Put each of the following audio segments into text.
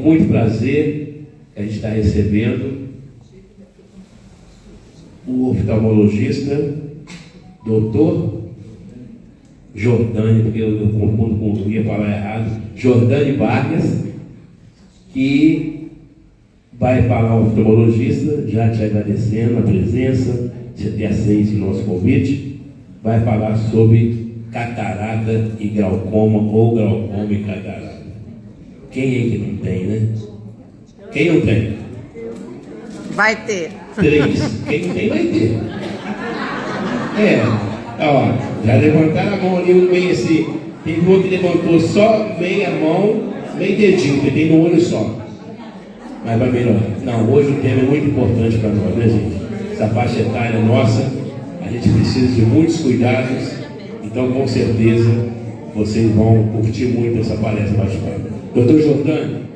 muito prazer, a gente está recebendo o oftalmologista, doutor Jordani, porque eu confundo com o ia falar errado, Jordani Vargas, que vai falar o oftalmologista, já te agradecendo a presença, você ter aceito o nosso convite, vai falar sobre catarata e glaucoma, ou glaucoma e catarata. Quem é que não tem, né? Quem não tem? Vai ter. 3. Quem não tem, vai ter. Ó, já levantaram a mão ali, meio assim. Tem um que levantou só meia mão, meio dedinho, porque tem no olho só. Mas vai melhorar. Não, hoje o tema é muito importante para nós, né, gente? Essa faixa etária nossa, a gente precisa de muitos cuidados. Então, com certeza, vocês vão curtir muito essa palestra bate-papo. Doutor Jordani,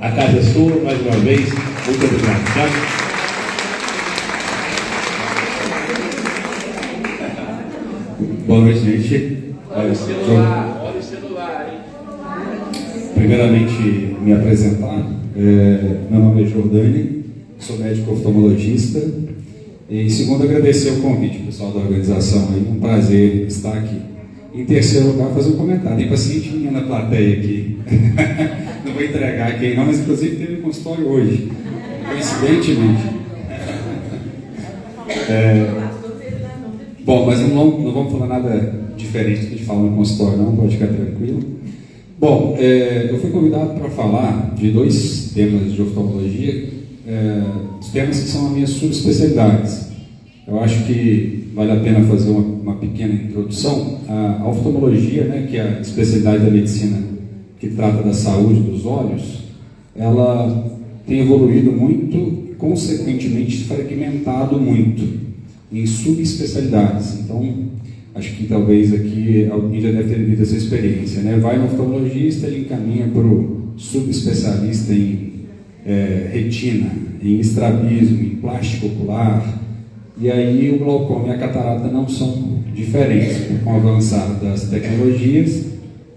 a casa é sua, mais uma vez, muito obrigado, tá? Boa noite, gente. Olha o celular, hein? Primeiramente, me apresentar. Meu nome é Jordani, sou médico oftalmologista. E segundo, agradecer o convite, pessoal da organização. É um prazer estar aqui. Em terceiro lugar, fazer um comentário. Tem paciente minha na plateia aqui. Não vou entregar quem não, mas inclusive teve um consultório hoje. Coincidentemente. Bom, mas não vamos falar nada diferente do que a gente fala no consultório, não, pode ficar tranquilo. Bom, eu fui convidado para falar de 2 temas de oftalmologia, os temas que são as minhas subespecialidades. Eu acho que vale a pena fazer uma pequena introdução. A oftalmologia, né, que é a especialidade da medicina que trata da saúde dos olhos, ela tem evoluído muito e, consequentemente, fragmentado muito em subespecialidades. Então, acho que talvez aqui alguém já deve ter vivido essa experiência, né? Vai no oftalmologista, ele encaminha para o subespecialista em retina, em estrabismo, em plástico ocular, e aí o glaucoma e a catarata não são diferentes. Com o avançar das tecnologias,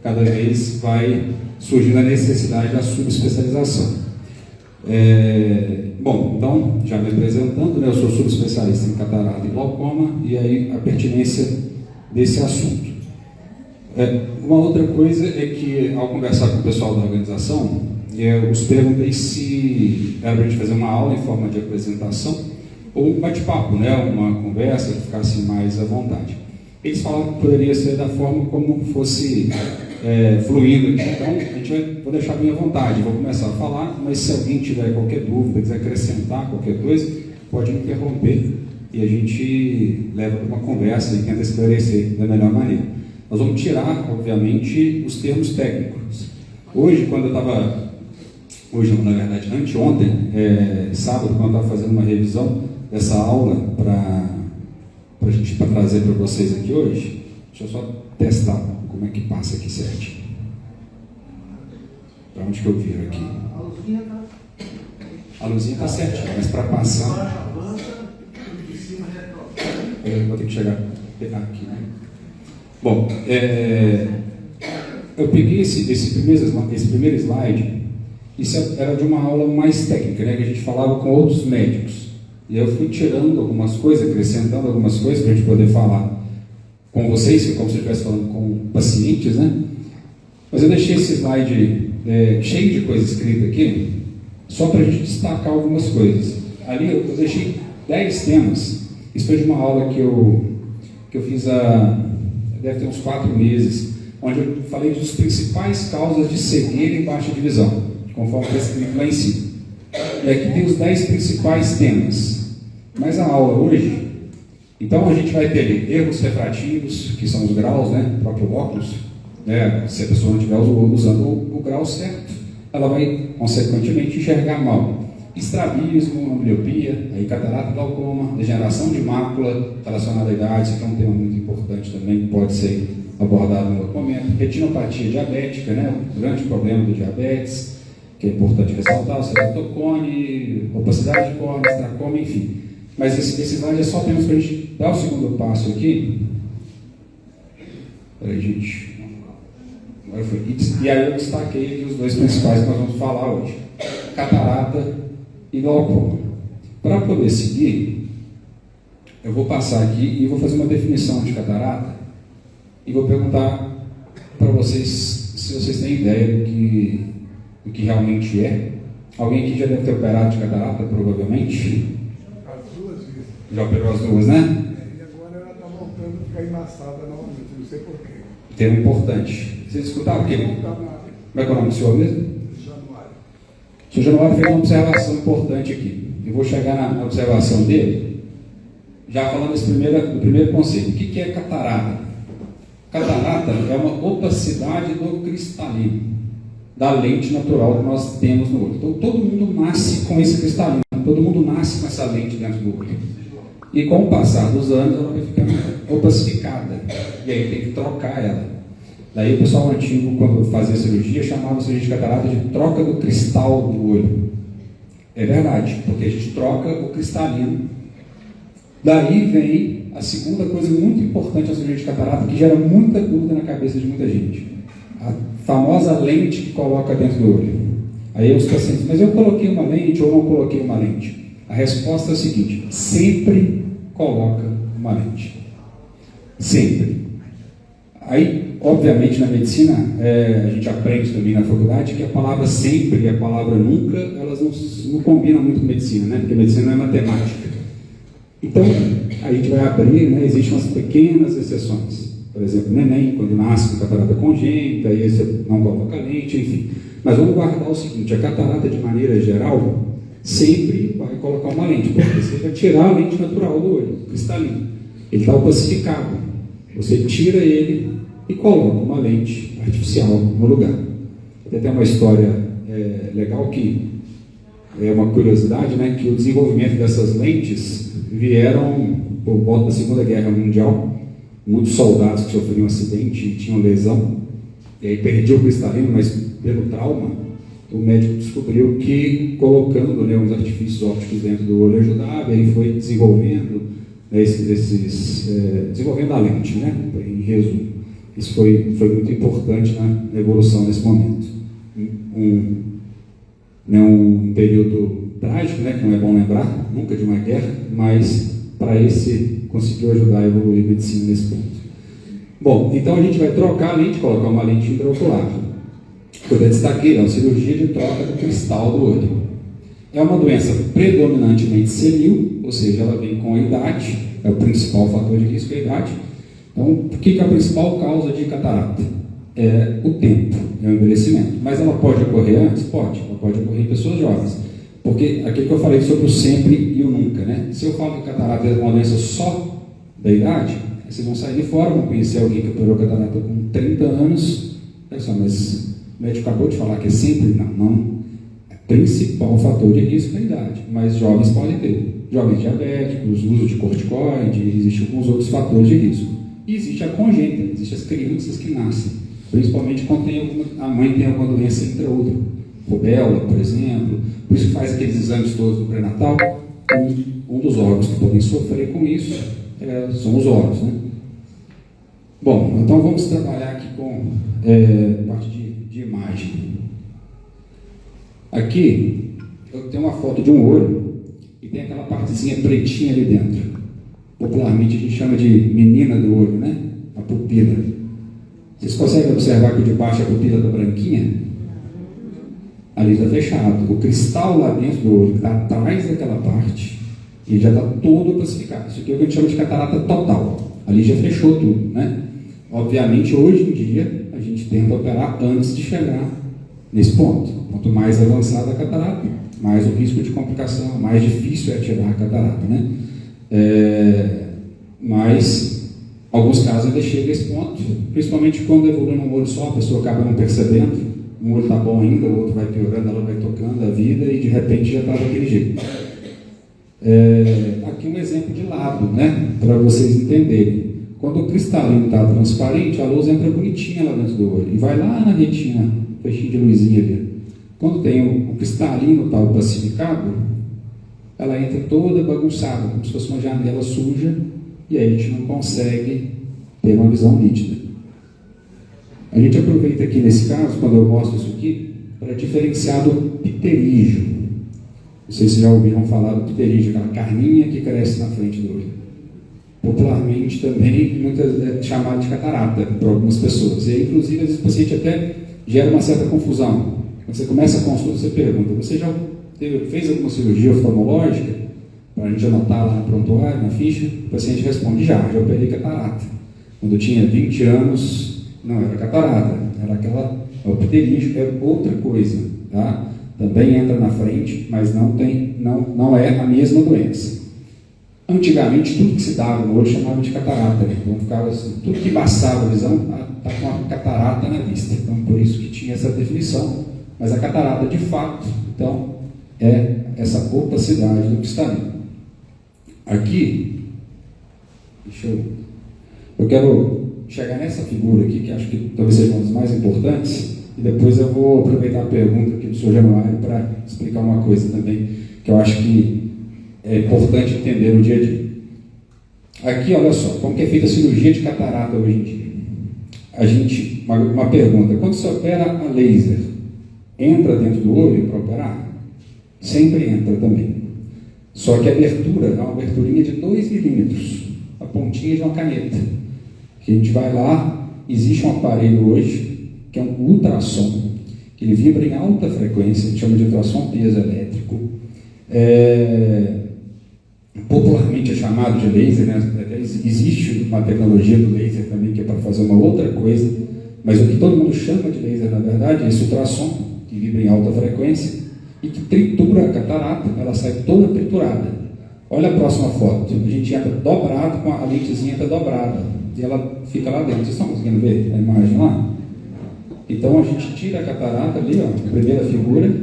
cada vez vai surgindo a necessidade da subespecialização. Bom, então, já me apresentando, né, eu sou subespecialista em catarata e glaucoma, e aí a pertinência desse assunto. Uma outra coisa é que, ao conversar com o pessoal da organização, eu os perguntei se era para a gente fazer uma aula em forma de apresentação ou um bate-papo, né, uma conversa que ficasse mais à vontade. Eles falaram que poderia ser da forma como fosse fluindo aqui. Então, a gente vou deixar bem à vontade, vou começar a falar, mas se alguém tiver qualquer dúvida, quiser acrescentar qualquer coisa, pode me interromper e a gente leva para uma conversa e tenta esclarecer da melhor maneira. Nós vamos tirar, obviamente, os termos técnicos. Hoje, na verdade, anteontem, sábado, quando eu estava fazendo uma revisão dessa aula para trazer para vocês aqui hoje, deixa eu só testar como é que passa aqui certinho. Para onde que eu viro aqui? A luzinha está certinha, mas para passar... Eu vou ter que chegar aqui, né? Bom, eu peguei esse primeiro slide. Isso era de uma aula mais técnica, né, que a gente falava com outros médicos. E eu fui tirando algumas coisas, acrescentando algumas coisas para a gente poder falar com vocês, que é como se eu estivesse falando com pacientes, né? Mas eu deixei esse slide cheio de coisa escrita aqui, só para a gente destacar algumas coisas. Ali eu deixei 10 temas. Isso foi de uma aula que eu fiz deve ter uns 4 meses, onde eu falei dos principais causas de cegueira e baixa de visão, conforme está escrito lá em cima. E aqui tem os 10 principais temas. Mas a aula hoje, então a gente vai ter ali erros refrativos, que são os graus, né, do próprio óculos, né, se a pessoa não estiver usando o grau certo, ela vai, consequentemente, enxergar mal. Estrabismo, ambliopia, aí catarata, glaucoma, degeneração de mácula relacionada à idade, isso é um tema muito importante também, que pode ser abordado no outro momento. Retinopatia diabética, né, o grande problema do diabetes, que é importante ressaltar, o ceratocone, opacidade de córnea, tracoma, enfim. Mas esse slide é só temos para a gente dar o segundo passo aqui. Peraí, gente. Agora foi. E aí eu destaquei aqui os dois principais que nós vamos falar hoje: catarata e glaucoma. Para poder seguir, eu vou passar aqui e vou fazer uma definição de catarata e vou perguntar para vocês se vocês têm ideia do que realmente é. Alguém aqui já deve ter operado de catarata, provavelmente. As duas vezes. Já operou as duas, né? E agora ela está voltando a ficar embaçada novamente, não sei porquê. Tema importante. Vocês escutaram o quê? Como Como é que é o nome do senhor mesmo? Januário. O senhor Januário fez uma observação importante aqui. Eu vou chegar na observação dele, já falando do primeiro conceito. O que é catarata? Catarata é uma opacidade do cristalino, da lente natural que nós temos no olho. Então, todo mundo nasce com esse cristalino, todo mundo nasce com essa lente dentro do olho. E com o passar dos anos, ela vai ficando opacificada. E aí tem que trocar ela. Daí o pessoal antigo, quando fazia cirurgia, chamava a cirurgia de catarata de troca do cristal do olho. É verdade, porque a gente troca o cristalino. Daí vem a segunda coisa muito importante da cirurgia de catarata, que gera muita dúvida na cabeça de muita gente. A famosa lente que coloca dentro do olho. Aí os pacientes, mas eu coloquei uma lente ou não coloquei uma lente? A resposta é a seguinte: sempre coloca uma lente. Sempre. Aí, obviamente, na medicina, a gente aprende também na faculdade que a palavra sempre e a palavra nunca, elas não combinam muito com medicina, né? Porque medicina não é matemática. Então, a gente vai abrir, né? Existem umas pequenas exceções. Por exemplo, o neném, quando nasce com catarata congênita, aí você não coloca lente, enfim. Mas vamos guardar o seguinte: a catarata, de maneira geral, sempre vai colocar uma lente, porque você vai tirar a lente natural do olho, cristalino. Ele está opacificado. Você tira ele e coloca uma lente artificial no lugar. Tem até uma história legal que é uma curiosidade, né, que o desenvolvimento dessas lentes vieram por volta da Segunda Guerra Mundial. Muitos soldados que sofriam um acidente e tinham lesão, e aí perdiam o cristalino, mas pelo trauma, o médico descobriu que colocando, né, uns artifícios ópticos dentro do olho ajudava, e aí foi desenvolvendo, né, desenvolvendo a lente, né, em resumo. Isso foi muito importante na evolução nesse momento. Um período trágico, né, que não é bom lembrar, nunca de uma guerra, mas para esse conseguiu ajudar a evoluir a medicina nesse ponto. Bom, então a gente vai trocar a lente, colocar uma lente intraocular. Eu destaquei, é uma cirurgia de troca do cristal do olho. É uma doença predominantemente senil, ou seja, ela vem com a idade, é o principal fator de risco, a idade. Então, o que é a principal causa de catarata? É o tempo, é o envelhecimento. Mas ela pode ocorrer antes? Pode. Ela pode ocorrer em pessoas jovens. Porque aquilo que eu falei sobre o sempre e o nunca, né? Se eu falo que catarata é uma doença só da idade, vocês vão sair de fora, vão conhecer alguém que operou catarata com 30 anos. Pessoal, mas o médico acabou de falar que é sempre? Não. É o principal fator de risco da idade. Mas jovens podem ter. Jovens diabéticos, uso de corticoide, existem alguns outros fatores de risco. E existe a congênita, existem as crianças que nascem, principalmente quando a mãe tem alguma doença intraútero, rubéola, por exemplo. Por isso faz aqueles exames todos do pré-natal. Um dos órgãos que podem sofrer com isso são os olhos, né? Bom, então vamos trabalhar aqui com parte de imagem. Aqui eu tenho uma foto de um olho e tem aquela partezinha pretinha ali dentro. Popularmente a gente chama de menina do olho, né? A pupila. Vocês conseguem observar que de baixo a pupila está branquinha? Ali está fechado. O cristal lá dentro do olho está atrás daquela parte e já está todo opacificado. Isso aqui é o que a gente chama de catarata total. Ali já fechou tudo, né? Obviamente, hoje em dia, a gente tenta operar antes de chegar nesse ponto. Quanto mais avançada a catarata, mais o risco de complicação, mais difícil é tirar a catarata, né? Mas alguns casos ainda chega a esse ponto, principalmente quando evolui num olho só, a pessoa acaba não percebendo, um olho está bom ainda, o outro vai piorando, ela vai tocando a vida e de repente já está daquele jeito. Aqui um exemplo de lado, né, para vocês entenderem. Quando o cristalino está transparente, a luz entra bonitinha lá dentro do olho e vai lá na retina, fechinho de luzinha ali. Quando tem o cristalino está opacificado, ela entra toda bagunçada, como se fosse uma janela suja, e aí a gente não consegue ter uma visão nítida. A gente aproveita aqui nesse caso, quando eu mostro isso aqui, para diferenciar do pterígio. Não sei se vocês já ouviram falar do pterígio, aquela carninha que cresce na frente do olho. Popularmente também muitas chamado de catarata para algumas pessoas. E inclusive, às vezes o paciente até gera uma certa confusão. Quando você começa a consulta, você pergunta: você já fez alguma cirurgia oftalmológica? Para a gente anotar lá no prontuário, na ficha. O paciente responde: já operei catarata. Quando eu tinha 20 anos, não era catarata, era aquela pterígio, é outra coisa, tá? Também entra na frente, mas não é a mesma doença. Antigamente, tudo que se dava no olho chamava de catarata, né? Então ficava assim, tudo que embaçava a visão está com a catarata na vista. Então, por isso que tinha essa definição. Mas a catarata, de fato, então, é essa opacidade do cristalino. Aqui, eu quero chegar nessa figura aqui, que acho que talvez seja uma das mais importantes, e depois eu vou aproveitar a pergunta aqui do Sr. Januário para explicar uma coisa também, que eu acho que é importante entender no dia a dia. Aqui, olha só, como que é feita a cirurgia de catarata hoje em dia. Uma pergunta: quando se opera a laser, entra dentro do olho para operar? Sempre entra também. Só que a abertura é uma aberturinha de 2 milímetros, a pontinha de uma caneta. Que a gente vai lá, existe um aparelho hoje, que é um ultrassom, que ele vibra em alta frequência, a gente chama de ultrassom piezoelétrico. Popularmente é chamado de laser, né? Existe uma tecnologia do laser também que é para fazer uma outra coisa, mas o que todo mundo chama de laser, na verdade, é esse ultrassom, que vibra em alta frequência e que tritura a catarata, ela sai toda triturada. Olha a próxima foto, a gente entra dobrado, com a lentezinha entra dobrada, e ela fica lá dentro. Vocês estão conseguindo ver a imagem lá? Então a gente tira a catarata ali, ó, a primeira figura,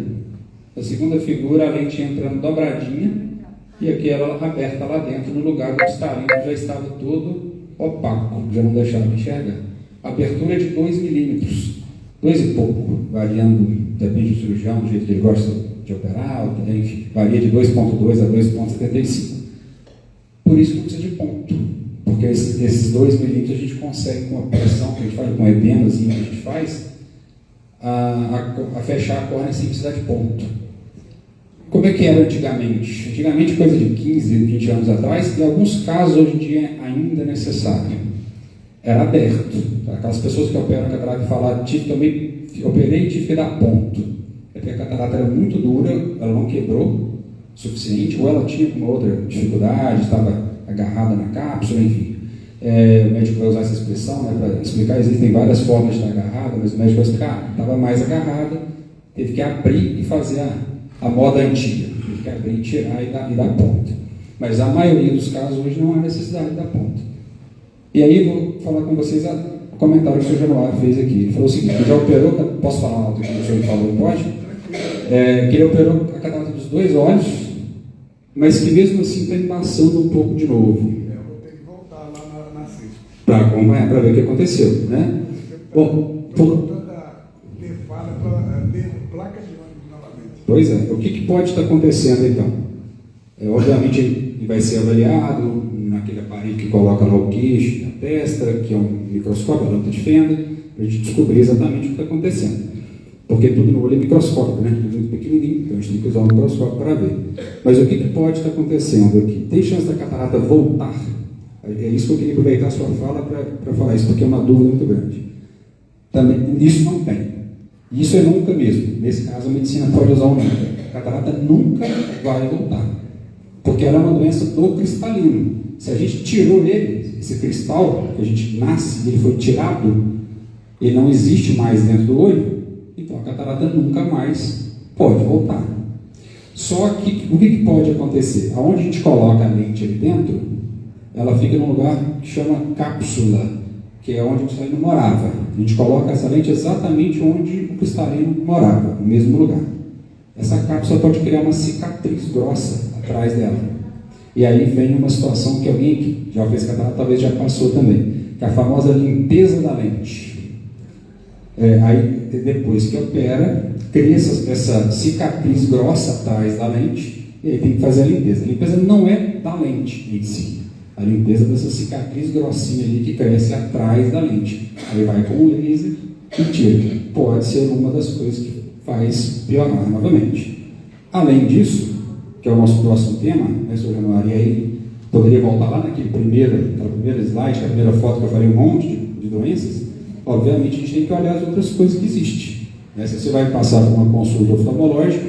a segunda figura, a lente entrando dobradinha, e aqui ela aberta lá dentro, no lugar do cristalino, que já estava todo opaco, já não deixava enxergar. Abertura de 2 milímetros, 2 e pouco, variando, depende do cirurgião, do jeito que ele gosta de operar, enfim, varia de 2,2 a 2,75. Por isso que não precisa de ponto, porque esses 2 milímetros a gente consegue, com a pressão que a gente faz, com o edemazinho que a gente faz, a fechar a córnea sem precisar de ponto. Como é que era antigamente? Antigamente, coisa de 15, 20 anos atrás, em alguns casos hoje em dia ainda é necessário. Era aberto. Aquelas pessoas que operam a catarata falam: operei e tive que dar ponto. É porque a catarata era muito dura, ela não quebrou o suficiente, ou ela tinha uma outra dificuldade, estava agarrada na cápsula, enfim. O médico vai usar essa expressão, né, para explicar. Existem várias formas de estar agarrada, mas o médico vai explicar: estava mais agarrada, teve que abrir e fazer a moda antiga, teve que abrir, tirar e dar ponto. Mas a maioria dos casos hoje não há necessidade de dar ponto. E aí vou falar com vocês o comentário que o Sr. Januário fez aqui. Ele falou o seguinte: ele já operou, posso falar alto aqui, o senhor falou, não pode? Que ele operou a catarata dos 2 olhos, mas que mesmo assim está embaçando um pouco de novo. Eu vou ter que voltar lá na CISP. Para acompanhar, para ver o que aconteceu, né? Bom, ter falha para ter placa de ônibus novamente. Pois é, o que pode estar acontecendo então? Obviamente ele vai ser avaliado naquele aparelho que coloca lá o queixo, na testa, que é um microscópio, a lâmpada de fenda, para a gente descobrir exatamente o que está acontecendo. Porque tudo no olho é microscópio, né? Tudo muito pequenininho, então a gente tem que usar o microscópio para ver. Mas o que pode estar acontecendo aqui? Tem chance da catarata voltar? É isso que eu queria aproveitar a sua fala para falar isso, porque é uma dúvida muito grande. Também, isso não tem. Isso é nunca mesmo. Nesse caso, a medicina pode usar o nunca. A catarata nunca vai voltar, porque ela é uma doença do cristalino. Se a gente tirou ele, esse cristal que a gente nasce, ele foi tirado, ele não existe mais dentro do olho, então a catarata nunca mais pode voltar. Só que o que pode acontecer? Aonde a gente coloca a lente ali dentro, ela fica num lugar que chama cápsula, que é onde o cristalino morava. A gente coloca essa lente exatamente onde o cristalino morava, no mesmo lugar. Essa cápsula pode criar uma cicatriz grossa atrás dela. E aí vem uma situação que alguém que já fez catarata talvez já passou também, que é a famosa limpeza da lente. Aí depois que opera, cria essa cicatriz grossa atrás da lente, e aí tem que fazer a limpeza. A limpeza não é da lente em si, a limpeza dessa cicatriz grossinha ali que cresce atrás da lente. Aí vai com o laser e tira. Pode ser uma das coisas que faz piorar novamente. Além disso, que é o nosso próximo tema, né, Sr. Januário, e aí poderia voltar lá naquela primeira slide, a primeira foto que eu falei, um monte de doenças. Obviamente a gente tem que olhar as outras coisas que existem. Né? Se você vai passar por uma consulta oftalmológica,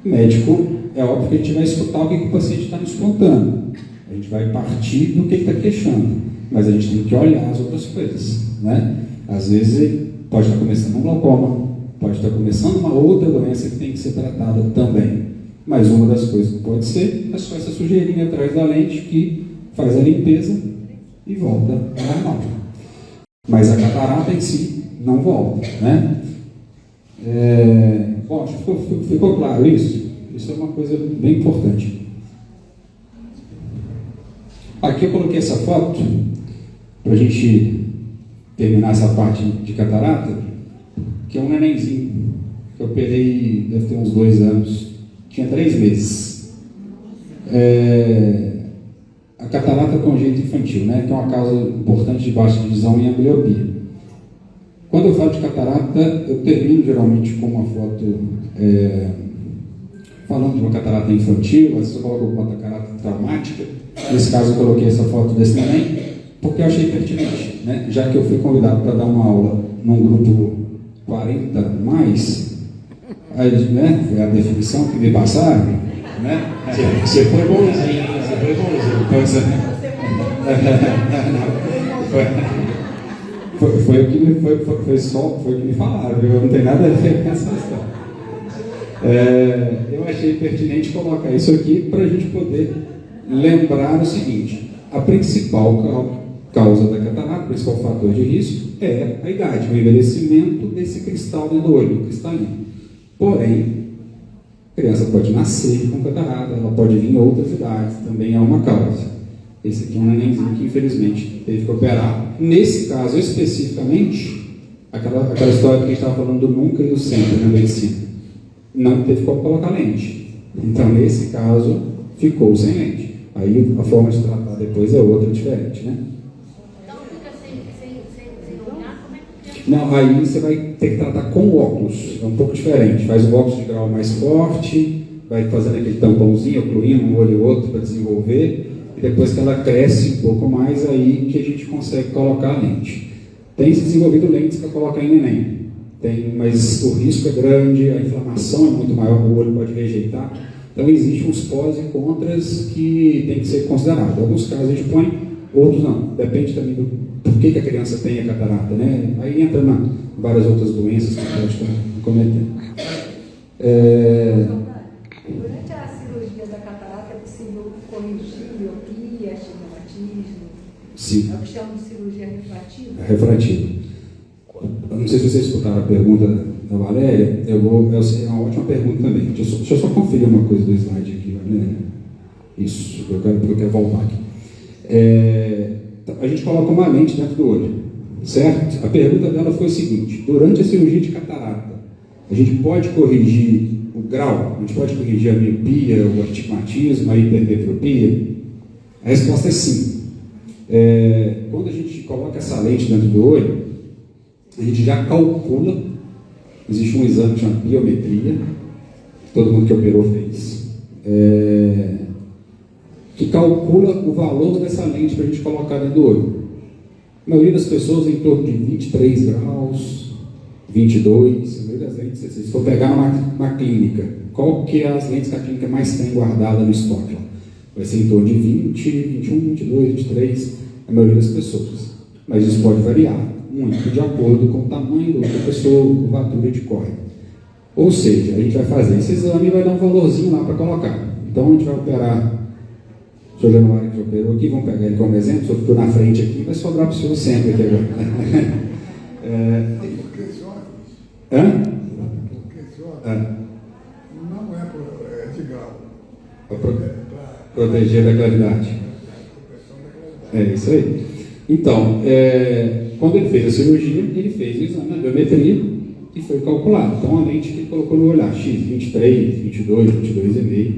médico, é óbvio que a gente vai escutar o que o paciente está nos contando. A gente vai partir do que ele está queixando, mas a gente tem que olhar as outras coisas. Né? Às vezes ele pode estar começando um glaucoma, pode estar começando uma outra doença que tem que ser tratada também. Mas uma das coisas que pode ser é só essa sujeirinha atrás da lente que faz a limpeza e volta ao normal. Mas a catarata em si não volta, né? Bom, ficou claro isso? Isso é uma coisa bem importante. Aqui eu coloquei essa foto para a gente terminar essa parte de catarata, que é um nenenzinho que eu operei, deve ter uns 2 anos, tinha 3 meses. A catarata congênita infantil, né, que é uma causa importante de baixa visão e ambliopia. Quando eu falo de catarata, eu termino geralmente com uma foto falando de uma catarata infantil, às vezes eu coloco uma catarata traumática. Nesse caso eu coloquei essa foto desse neném, porque eu achei pertinente, né? Já que eu fui convidado para dar uma aula num grupo 40 mais, aí, né, foi a definição que me passaram, né? Você foi bonzinho, você foi bonzinho. Foi o que me falaram, eu não tenho nada a ver com essa história. Eu achei pertinente colocar isso aqui para a gente poder lembrar o seguinte: a principal causa da catarata, o principal fator de risco é a idade, o envelhecimento desse cristal dentro do olho, cristalino. Porém, a criança pode nascer com catarata, ela pode vir em outras idades, também é uma causa. Esse aqui é um nenenzinho que infelizmente teve que operar. Nesse caso especificamente, aquela história que a gente estava falando do nunca e do sempre na medicina, não teve como colocar lente. Então, nesse caso, ficou sem lente. Aí a forma de tratar depois é outra, diferente, né? Então fica sem olhar, como é que... Não, aí você vai ter que tratar com óculos, é um pouco diferente. Faz o óculos de grau mais forte, vai fazendo aquele tampãozinho, ocluindo um olho e outro para desenvolver, e depois que ela cresce um pouco mais, aí que a gente consegue colocar a lente. Tem se desenvolvido lentes para colocar em neném. Mas o risco é grande, a inflamação é muito maior, o olho pode rejeitar. Então existem uns pós e contras que tem que ser considerado. Em alguns casos a gente põe, outros não. Depende também do porquê que a criança tem a catarata, né? Aí entra várias outras doenças que pode cometer. Durante a cirurgia da catarata é possível corrigir miopia, astigmatismo? Sim. É o que chamam de cirurgia refrativa? Refrativo. Não sei se vocês escutaram a pergunta da Valéria, é uma ótima pergunta também. Deixa eu só conferir uma coisa do slide aqui, Valéria. Isso, porque eu quero voltar aqui. A gente coloca uma lente dentro do olho, certo? A pergunta dela foi o seguinte: durante a cirurgia de catarata, a gente pode corrigir o grau? A gente pode corrigir a miopia, o astigmatismo, a hipermetropia? A resposta é sim. Quando a gente coloca essa lente dentro do olho, a gente já calcula, existe um exame que chama biometria, todo mundo que operou fez, que calcula o valor dessa lente para a gente colocar dentro do olho. A maioria das pessoas em torno de 23 graus, 22, a maioria das lentes, se for pegar uma clínica, qual que é as lentes que a clínica mais tem guardada no estoque? Vai ser em torno de 20, 21, 22, 23, a maioria das pessoas. Mas isso pode variar muito de acordo com o tamanho da pessoa, curvatura de córnea. Ou seja, a gente vai fazer esse exame e vai dar um valorzinho lá para colocar. Então a gente vai operar, o Sr. Januário que operou aqui, vamos pegar ele como exemplo, o senhor ficou na frente aqui, vai sobrar para o senhor sempre aqui agora. Por que esse óculos? Hã? Porque esse óculos não é de grau. Para proteger da claridade. É isso aí. Então, quando ele fez a cirurgia, ele fez o exame da biometria e foi calculado. Então, a lente que ele colocou no olhar, X, 23, 22, 22,5.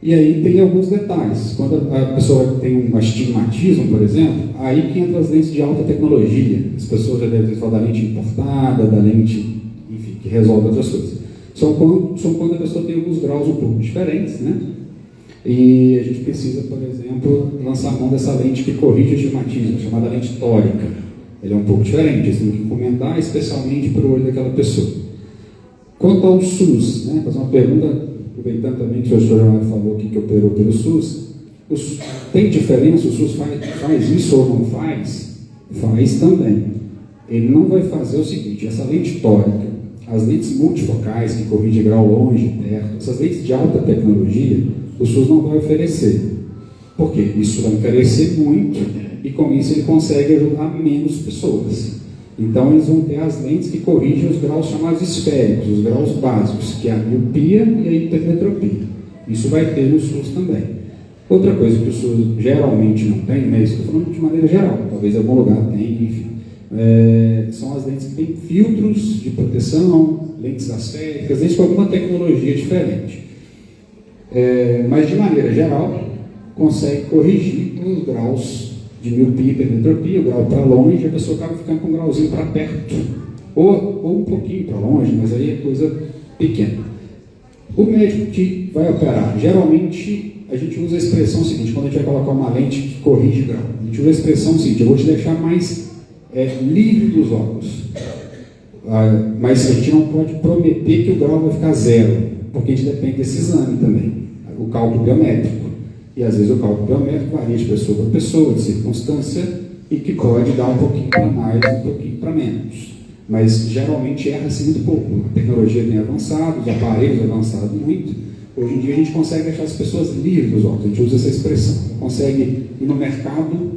E aí tem alguns detalhes. Quando a pessoa tem um astigmatismo, por exemplo, aí que entra as lentes de alta tecnologia. As pessoas já devem falar da lente importada, da lente, enfim, que resolve outras coisas. São quando a pessoa tem alguns graus um pouco diferentes, né? E a gente precisa, por exemplo, lançar a mão dessa lente que corrige o astigmatismo, chamada lente tórica. Ele é um pouco diferente, você tem que encomendar especialmente para o olho daquela pessoa. Quanto ao SUS, né? Fazer uma pergunta, aproveitando também que o senhor já falou aqui que operou pelo SUS. Tem diferença? O SUS faz isso ou não faz? Faz também. Ele não vai fazer o seguinte: essa lente tórica, as lentes multifocais que corrigem grau longe e perto, essas lentes de alta tecnologia, o SUS não vai oferecer. Por quê? Isso vai encarecer muito e com isso ele consegue ajudar menos pessoas. Então eles vão ter as lentes que corrigem os graus chamados esféricos, os graus básicos, que é a miopia e a hipermetropia. Isso vai ter no SUS também. Outra coisa que o SUS geralmente não tem, né? Isso estou falando de maneira geral, talvez em algum lugar tenha, enfim. São as lentes que têm filtros de proteção, lentes asféricas, lentes com alguma tecnologia diferente. Mas de maneira geral, consegue corrigir os graus de miopia e hipermetropia, o grau para longe, a pessoa acaba ficando com um grauzinho para perto, ou um pouquinho para longe, mas aí é coisa pequena. O médico que vai operar, geralmente a gente usa a expressão seguinte, quando a gente vai colocar uma lente que corrige grau, a gente usa a expressão seguinte: eu vou te deixar mais livre dos óculos, mas a gente não pode prometer que o grau vai ficar zero, porque a gente depende desse exame também, o cálculo biométrico. E às vezes o cálculo biométrico varia de pessoa para pessoa, de circunstância, e que pode dar um pouquinho para mais, um pouquinho para menos. Mas geralmente erra-se muito pouco. A tecnologia tem avançado, os aparelhos avançado muito. Hoje em dia a gente consegue deixar as pessoas livres dos óculos, a gente usa essa expressão. Consegue ir no mercado,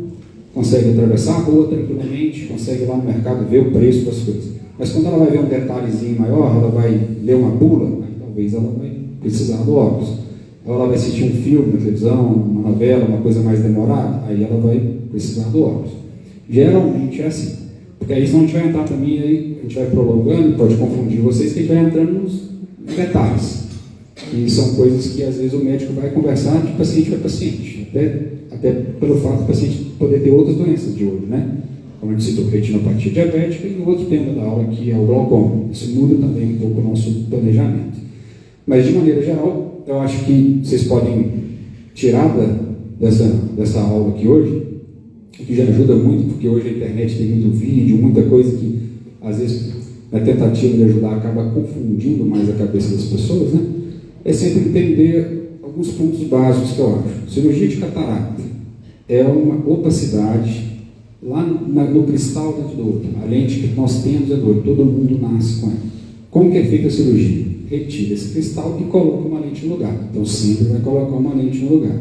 consegue atravessar a rua tranquilamente, consegue ir lá no mercado ver o preço das coisas. Mas quando ela vai ver um detalhezinho maior, ela vai ler uma bula, aí talvez ela vai precisar do óculos. Ou ela vai assistir um filme na televisão, uma novela, uma coisa mais demorada, aí ela vai precisar do óculos. Geralmente é assim. Porque aí senão a gente vai entrar também, aí a gente vai prolongando, pode confundir vocês, que a gente vai entrando nos detalhes. E são coisas que às vezes o médico vai conversar de paciente para paciente. Até pelo fato do paciente poder ter outras doenças de olho, né? Como a gente citou, retinopatia diabética e o outro tema da aula que é o glaucoma. Isso muda também um pouco o nosso planejamento. Mas de maneira geral, eu acho que vocês podem tirar dessa aula aqui hoje, que já ajuda muito, porque hoje a internet tem muito vídeo, muita coisa que, às vezes, na tentativa de ajudar, acaba confundindo mais a cabeça das pessoas, né? É sempre entender alguns pontos básicos que eu acho. Cirurgia de catarata é uma opacidade lá no cristal dentro do olho. A lente que nós temos é do olho, todo mundo nasce com ela. Como que é feita a cirurgia? Retira esse cristal e coloca uma lente no lugar. Então sempre vai colocar uma lente no lugar.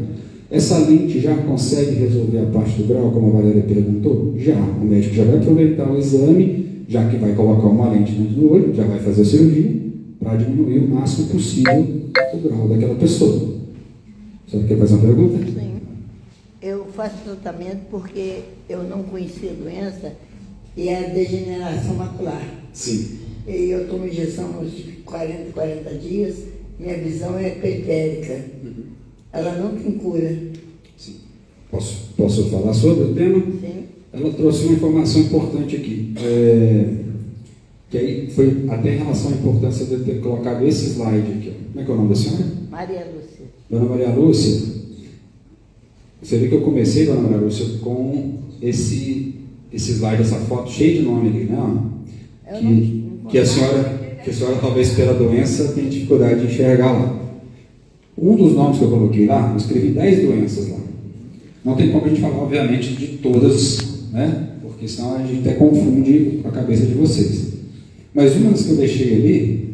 Essa lente já consegue resolver a parte do grau, como a Valéria perguntou? Já. O médico já vai aproveitar o exame, já que vai colocar uma lente dentro do olho, já vai fazer a cirurgia, para diminuir o máximo possível o grau daquela pessoa. Você quer fazer uma pergunta? Sim. Eu faço tratamento porque eu não conhecia a doença e é a degeneração macular. Sim. E eu tomo injeção uns 40 dias, minha visão é periférica. Ela não tem cura. Sim. Posso falar sobre o tema? Sim. Ela trouxe uma informação importante aqui, que aí foi até em relação à importância de eu ter colocado esse slide aqui. Como é que é o nome da senhora? Maria Lúcia. Dona Maria Lúcia, você vê que eu comecei, Dona Maria Lúcia, com esse slide, essa foto cheia de nome aqui, né? Que a senhora talvez pela doença tenha dificuldade de enxergar lá. Um dos nomes que eu coloquei lá, eu escrevi 10 doenças lá. Não tem como a gente falar, obviamente, de todas, né? Porque senão a gente até confunde a cabeça de vocês. Mas uma das que eu deixei ali,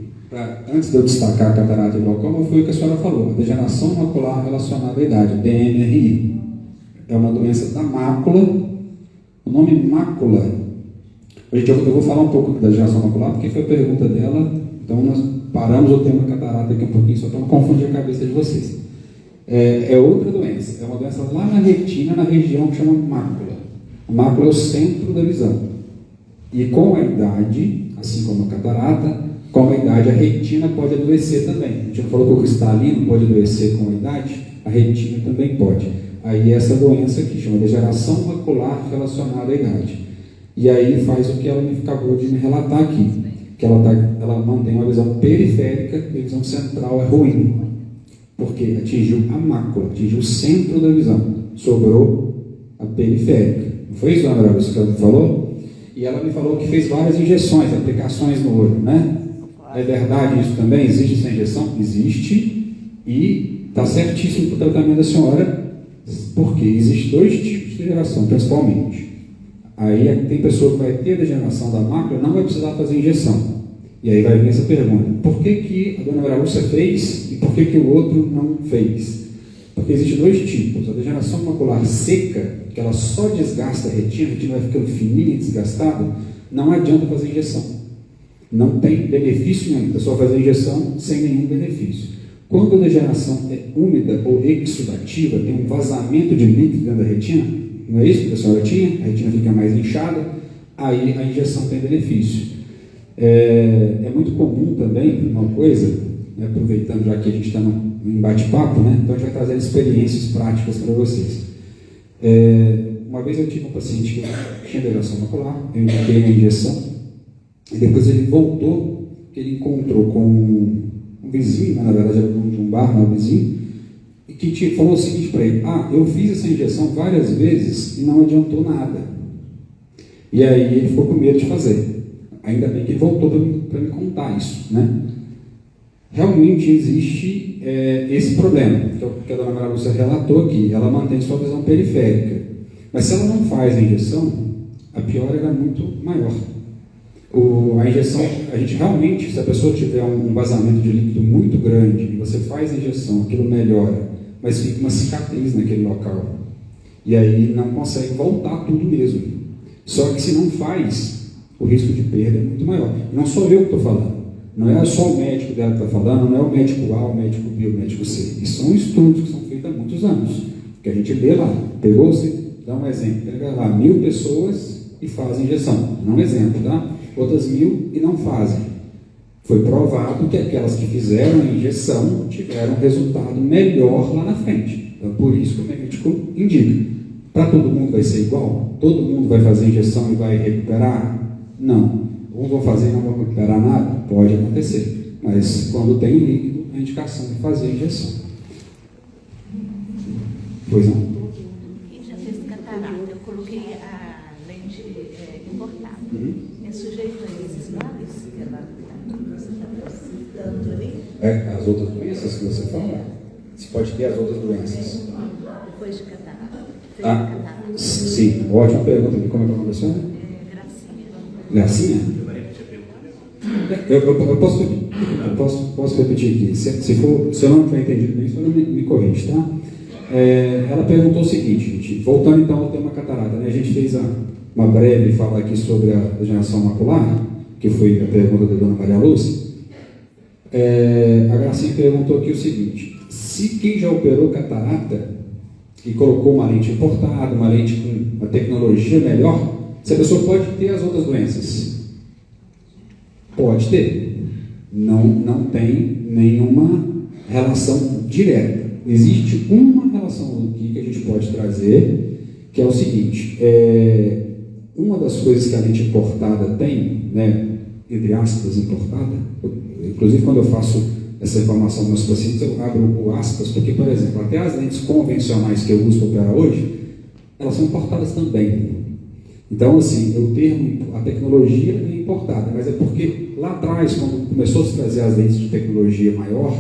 antes de eu destacar a catarata e glaucoma, foi o que a senhora falou, a degeneração macular relacionada à idade, DMRI. É uma doença da mácula. O nome mácula, eu vou falar um pouco da degeneração macular, porque foi a pergunta dela, então nós paramos o tema catarata aqui um pouquinho, só para não confundir a cabeça de vocês. É outra doença, é uma doença lá na retina, na região que chama mácula. A mácula é o centro da visão. E com a idade, assim como a catarata, com a idade, a retina pode adoecer também. A gente não falou que o cristalino pode adoecer com a idade, a retina também pode. Aí essa doença que chama degeneração macular relacionada à idade. E aí faz o que ela acabou de me relatar aqui, que ela mantém uma visão periférica e a visão central é ruim, porque atingiu a mácula, atingiu o centro da visão, sobrou a periférica. Não foi isso, dona Maria Lúcia, que ela me falou? E ela me falou que fez várias injeções, aplicações no olho, né? É verdade isso também? Existe essa injeção? Existe, e está certíssimo para o tratamento da senhora, porque existem 2 tipos de degeneração, principalmente. Aí tem pessoa que vai ter degeneração da mácula, não vai precisar fazer injeção. E aí vai vir essa pergunta: por que a dona Maria Lúcia fez e por que o outro não fez? Porque existem 2 tipos. A degeneração macular seca, que ela só desgasta a retina vai ficando fininha e desgastada, não adianta fazer injeção. Não tem benefício nenhum. A pessoa faz a injeção sem nenhum benefício. Quando a degeneração é úmida ou exudativa, tem um vazamento de líquido dentro da retina, não é isso que a senhora tinha? A retina fica mais inchada, aí a injeção tem benefício. É muito comum também uma coisa, né, aproveitando já que a gente está num bate-papo, né, então a gente vai trazer experiências práticas para vocês. Uma vez eu tive um paciente que tinha degeneração macular, eu indiquei a injeção, e depois ele voltou, que ele encontrou com um vizinho, na verdade era de um bar, um vizinho, e que falou o seguinte para ele: eu fiz essa injeção várias vezes e não adiantou nada. E aí ele ficou com medo de fazer. Ainda bem que ele voltou para me contar isso, né? Realmente existe esse problema, que a dona Maria Lúcia relatou aqui. Ela mantém sua visão periférica, mas se ela não faz a injeção, a piora era muito maior. A injeção, a gente realmente, se a pessoa tiver um vazamento de líquido muito grande e você faz a injeção, aquilo melhora, mas fica uma cicatriz naquele local. E aí não consegue voltar tudo mesmo. Só que se não faz, o risco de perda é muito maior. E não sou eu que estou falando. Não é só o médico dela que está falando, não é o médico A, o médico B, o médico C. Isso são estudos que são feitos há muitos anos. Que a gente lê lá. Pegou-se, dá um exemplo, pega lá 1000 pessoas e faz a injeção. Não um exemplo, tá? Outras 1000 e não fazem. Foi provado que aquelas que fizeram a injeção tiveram um resultado melhor lá na frente. Então, por isso que o médico indica. Para todo mundo vai ser igual? Todo mundo vai fazer injeção e vai recuperar? Não. Ou vão fazer e não vão recuperar nada? Pode acontecer. Mas quando tem líquido, a indicação é fazer a injeção. Pois não? Quem já fez catarata? Eu coloquei a lente importada. É sujeito a esses males que ela está citando ali? As outras doenças que você fala? Você pode ter as outras doenças. Depois de catarata. Sim. Ótima pergunta. Como é que é o nome da senhora? Gracinha? Eu posso repetir. Posso repetir aqui. Se eu não tiver entendido bem, a senhora me corrige, tá? Ela perguntou o seguinte, gente, voltando então ao tema catarata, né? A gente fez uma breve fala aqui sobre a degeneração macular, que foi a pergunta da dona Maria Lúcia. A Gracinha perguntou aqui o seguinte: se quem já operou catarata e colocou uma lente importada, uma lente com uma tecnologia melhor, se a pessoa pode ter as outras doenças? Pode ter. Não tem nenhuma relação direta. Existe uma relação aqui que a gente pode trazer, que é o seguinte: uma das coisas que a lente importada tem, né, entre aspas, importada, inclusive quando eu faço essa informação nos meus pacientes, eu abro o aspas, porque, por exemplo, até as lentes convencionais que eu uso para operar hoje, elas são importadas também. Então, assim, a tecnologia é importada, mas é porque lá atrás, quando começou a se trazer as lentes de tecnologia maior,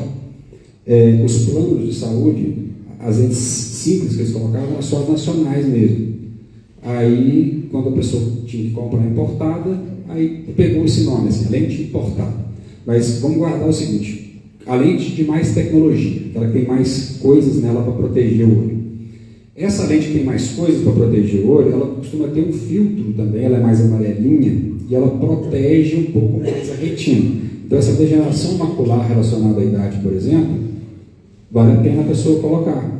os planos de saúde, as lentes simples que eles colocavam eram só as nacionais mesmo. Aí, quando a pessoa tinha que comprar importada, aí pegou esse nome, assim, lente importada. Mas vamos guardar o seguinte: a lente de mais tecnologia, ela tem mais coisas nela para proteger o olho. Essa lente que tem mais coisas para proteger o olho, ela costuma ter um filtro também, ela é mais amarelinha e ela protege um pouco mais a retina. Então, essa degeneração macular relacionada à idade, por exemplo, vale a pena a pessoa colocar.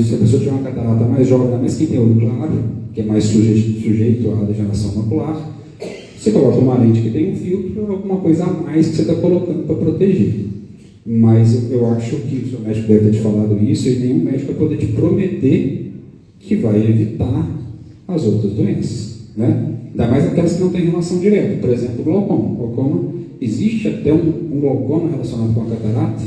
Se a pessoa tiver uma catarata mais jovem, mas quem tem olho claro, que é mais sujeito à degeneração macular, Você coloca uma lente que tem um filtro, alguma coisa a mais que você está colocando para proteger. Mas eu acho que o seu médico deve ter te falado isso, e nenhum médico vai poder te prometer que vai evitar as outras doenças, né? Ainda mais aquelas que não têm relação direta, por exemplo, o glaucoma. Glaucoma, existe até um glaucoma relacionado com a catarata,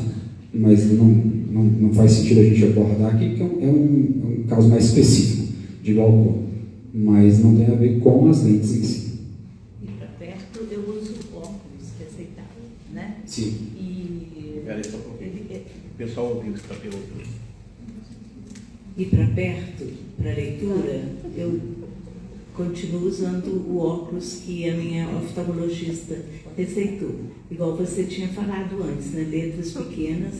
mas não faz sentido a gente abordar aqui, que é um caso mais específico de glaucoma, mas não tem a ver com as lentes em si. E para perto eu uso óculos receitável, né? Sim. Peraí, só um pouquinho. O pessoal ouviu isso, está perguntando. E para perto, para leitura, eu continuo usando o óculos que a minha oftalmologista receitou. Igual você tinha falado antes, né? Letras pequenas,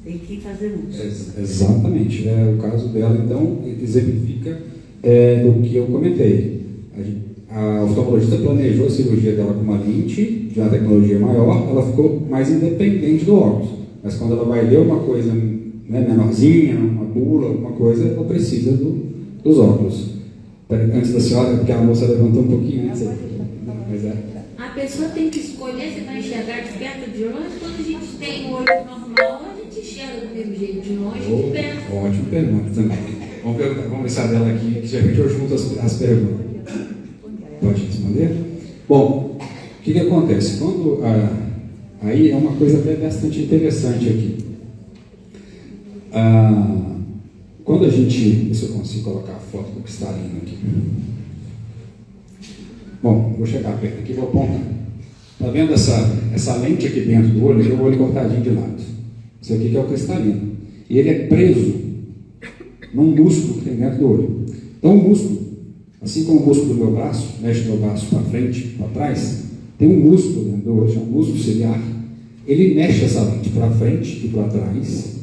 tem que fazer uso. Exatamente. O caso dela, então, exemplifica do que eu comentei. A oftalmologista planejou a cirurgia dela com uma lente de uma tecnologia maior, ela ficou mais independente do óculos. Mas quando ela vai ler uma coisa, né, menorzinha, uma bula, alguma coisa, ela precisa dos óculos. Antes da senhora, porque a moça levantou um pouquinho antes. Mas A pessoa tem que escolher se vai enxergar de perto ou de longe. Quando a gente tem o olho normal, a gente enxerga do mesmo jeito, de longe e de perto. Ótima pergunta também. Vamos ver se a dela aqui, que geralmente eu junto as perguntas. Pode responder? Bom, o que acontece? Aí é uma coisa até bastante interessante aqui. Quando a gente... Deixa eu consigo colocar a foto do cristalino aqui. Bom, vou chegar perto aqui e vou apontar. Está vendo essa lente aqui dentro do olho? O olho cortadinho de lado. Isso aqui que é o cristalino. E ele é preso num músculo que tem dentro do olho. Então o músculo, assim como o músculo do meu braço, mexe meu braço para frente, para trás, tem um músculo dentro do olho, chama músculo ciliar. Ele mexe essa lente para frente e para trás,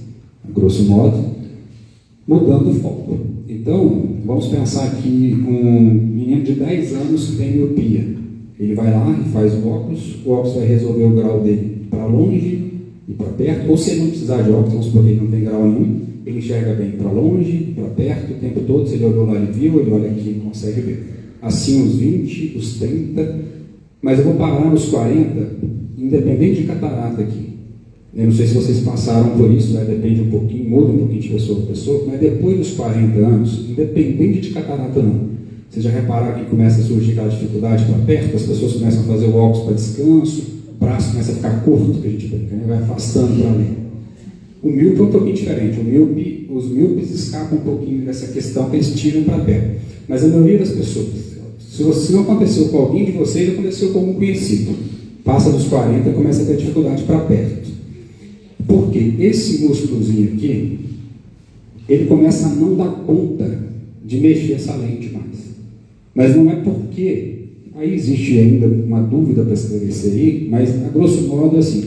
a grosso modo, mudando o foco. Então, vamos pensar aqui um menino de 10 anos que tem miopia. Ele vai lá e faz o óculos vai resolver o grau dele para longe e para perto, ou se ele não precisar de óculos, vamos supor que ele não tem grau nenhum, ele enxerga bem para longe, para perto, o tempo todo. Se ele olhou lá, ele viu, ele olha aqui e consegue ver. Assim, os 20, os 30, mas eu vou parar nos 40, independente de catarata aqui. Eu não sei se vocês passaram por isso, né? Depende um pouquinho, muda um pouquinho de pessoa para pessoa, mas depois dos 40 anos, independente de catarata não. Vocês já repararam que começa a surgir aquela dificuldade para perto, as pessoas começam a fazer o óculos para descanso, o braço começa a ficar curto, que a gente brinca, né? Vai afastando para ali. O míope é um pouquinho diferente. Os míopes escapam um pouquinho dessa questão que eles tiram para perto. Mas a maioria das pessoas, se não aconteceu com alguém de vocês, aconteceu com um conhecido. Passa dos 40 e começa a ter dificuldade para perto. Porque esse músculozinho aqui, ele começa a não dar conta de mexer essa lente mais. Mas não é porque, aí existe ainda uma dúvida para esclarecer aí, mas a grosso modo assim,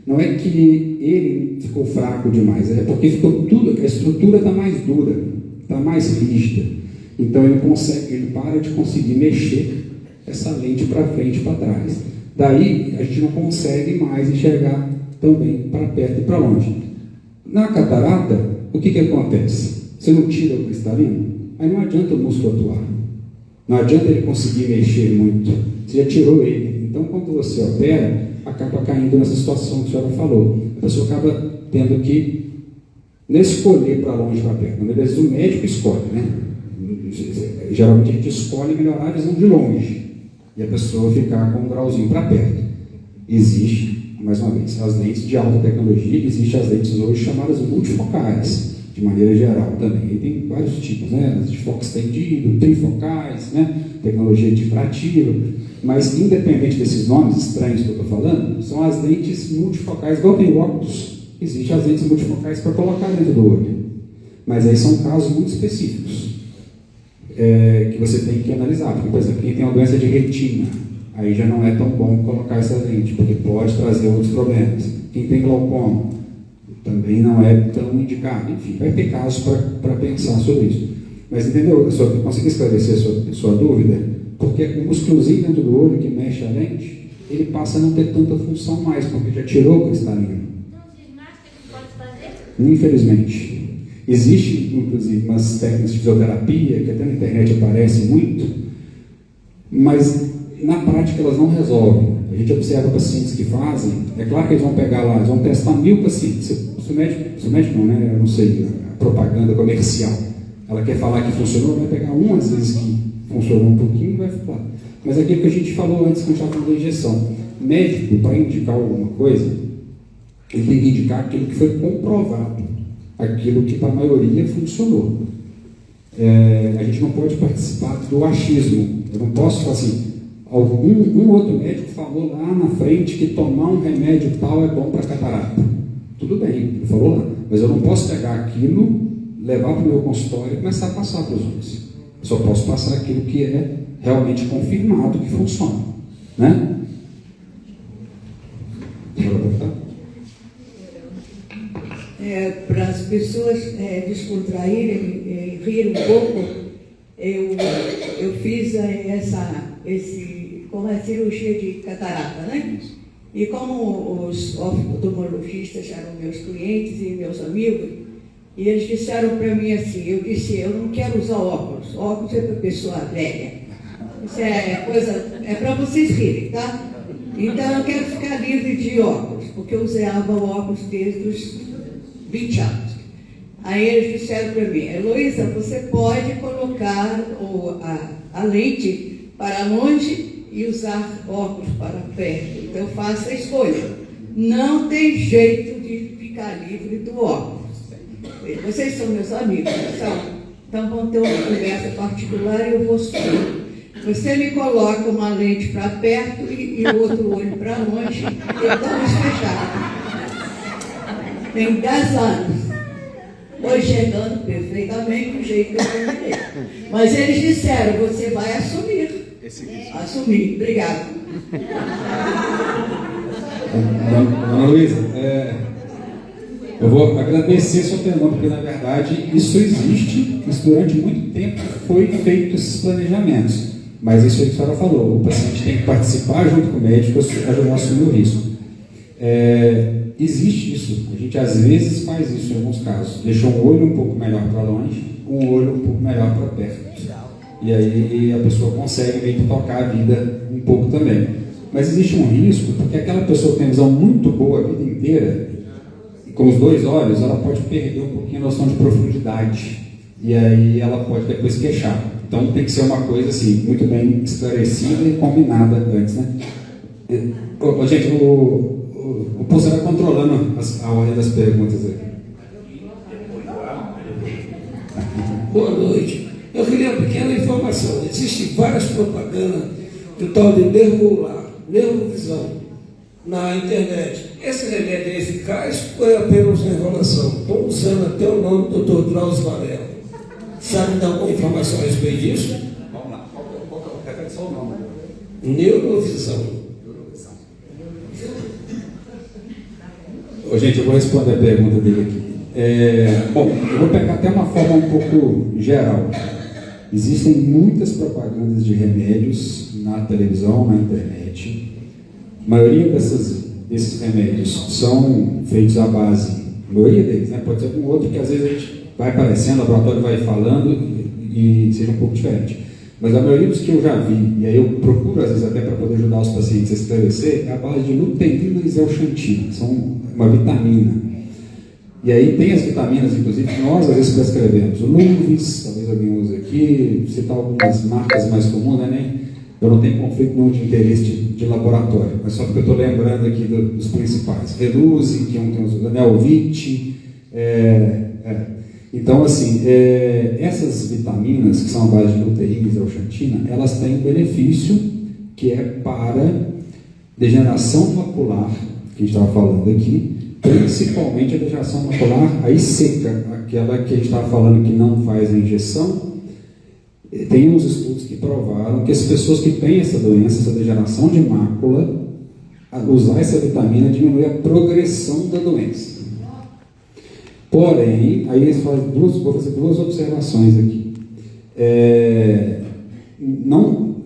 não é que ele ficou fraco demais, é porque ficou tudo, a estrutura está mais dura, está mais rígida. Então ele para de conseguir mexer essa lente para frente e para trás. Daí a gente não consegue mais enxergar também para perto e para longe. Na catarata, o que acontece? Você não tira o cristalino, aí não adianta o músculo atuar. Não adianta ele conseguir mexer muito. Você já tirou ele. Então, quando você opera, acaba caindo nessa situação que a senhora falou. A pessoa acaba tendo que escolher para longe e para perto. Na verdade, o médico escolhe, né? Geralmente a gente escolhe melhorar a visão de longe e a pessoa ficar com um grauzinho para perto. Existe, mais uma vez, as lentes de alta tecnologia, existem as lentes hoje chamadas multifocais, de maneira geral também. E tem vários tipos, né? As de foco estendido, trifocais, né? Tecnologia difrativa. Mas, independente desses nomes estranhos que eu estou falando, são as lentes multifocais, igual tem óculos. Existem as lentes multifocais para colocar dentro do olho. Mas aí são casos muito específicos que você tem que analisar. Porque, por exemplo, quem tem uma doença de retina, aí já não é tão bom colocar essa lente, porque pode trazer outros problemas. Quem tem glaucoma, também não é tão indicado. Enfim, vai ter casos para pensar sobre isso. Mas, entendeu? Eu consegui esclarecer a sua dúvida? Porque o músculozinho dentro do olho que mexe a lente, ele passa a não ter tanta função mais, porque já tirou o cristalino. Então, ginástica que pode fazer? Infelizmente. Existe, inclusive, umas técnicas de fisioterapia, que até na internet aparecem muito, mas na prática elas não resolvem. A gente observa pacientes que fazem, é claro que eles vão pegar lá, eles vão testar 1000 pacientes. Se o médico não, né? Eu não sei, a propaganda comercial, ela quer falar que funcionou, vai pegar às vezes que funcionou um pouquinho e vai falar. Mas aquilo que a gente falou antes, quando a gente estava falando da injeção, médico, para indicar alguma coisa, ele tem que indicar aquilo que foi comprovado, aquilo que para a maioria funcionou. A gente não pode participar do achismo. Eu não posso falar assim, um outro médico falou lá na frente que tomar um remédio tal é bom para catarata. Tudo bem, ele falou lá, mas eu não posso pegar aquilo, levar para o meu consultório e começar a passar para os outros. Eu só posso passar aquilo que é realmente confirmado que funciona, né? Para as pessoas descontraírem, rir um pouco, eu fiz como a cirurgia de catarata, né? E como os oftalmologistas eram meus clientes e meus amigos, e eles disseram para mim assim, eu disse, eu não quero usar óculos é para pessoa velha. Isso é para vocês rirem, tá? Então eu quero ficar livre de óculos, porque eu usava óculos desde os 20 anos. Aí eles disseram para mim, Heloísa, você pode colocar a lente para longe e usar óculos para perto. Então faça a escolha. Não tem jeito de ficar livre do óculos. Vocês são meus amigos, então vão ter uma conversa particular e eu vou subir. Você me coloca uma lente para perto e o outro olho para longe, estamos fechados. Tem 10 anos. Foi chegando perfeitamente do jeito que eu combinei. Mas eles disseram, você vai assumir. Assumir. Obrigado. Dona Luísa, eu vou agradecer a sua pergunta, porque na verdade isso existe, isso durante muito tempo foi feito esses planejamentos. Mas isso aí que a senhora falou, o paciente tem que participar junto com o médico, ajudar a assumir o risco. Existe isso, a gente às vezes faz isso em alguns casos, deixa um olho um pouco melhor para longe, um olho um pouco melhor para perto. E aí a pessoa consegue meio que tocar a vida um pouco também. Mas existe um risco, porque aquela pessoa que tem visão muito boa a vida inteira, com os 2 olhos, ela pode perder um pouquinho a noção de profundidade. E aí ela pode depois queixar. Então tem que ser uma coisa assim, muito bem esclarecida e combinada antes, né? Gente, o Pulso vai controlando a ordem das perguntas aí. Boa noite. Eu queria uma pequena informação. Existem várias propagandas do tal de nervovisão na internet. Esse remédio é eficaz ou é apenas uma enrolação? Estou usando até o nome do Dr. Drauzio Varela. Sabe dar alguma informação a respeito disso? Vamos lá. Repete só o nome. Neurovisão. Gente, eu vou responder a pergunta dele aqui. Bom, eu vou pegar até uma forma um pouco geral. Existem muitas propagandas de remédios na televisão, na internet. A maioria desses remédios são feitos à base, a maioria deles, né? Pode ser um outro que às vezes a gente vai aparecendo, o laboratório vai falando e seja um pouco diferente. Mas a maioria dos que eu já vi, e aí eu procuro às vezes até para poder ajudar os pacientes a esclarecer, é a base de luteína e zeoxantina, são uma vitamina. E aí tem as vitaminas, inclusive, que nós às vezes prescrevemos. O Luvis, talvez alguém use aqui, citar algumas marcas mais comuns, né? Eu não tenho conflito nenhum de interesse de laboratório, mas só porque eu estou lembrando aqui dos principais. Reluze, que tem os Nelvit, Então, assim, essas vitaminas, que são a base de luteína e zeoxantina, elas têm um benefício que é para degeneração macular, que a gente estava falando aqui, principalmente a degeneração macular aí seca, aquela que a gente estava falando que não faz a injeção. Tem uns estudos que provaram que as pessoas que têm essa doença, essa degeneração de mácula, usar essa vitamina diminui a progressão da doença. Porém, aí vou fazer 2 observações aqui.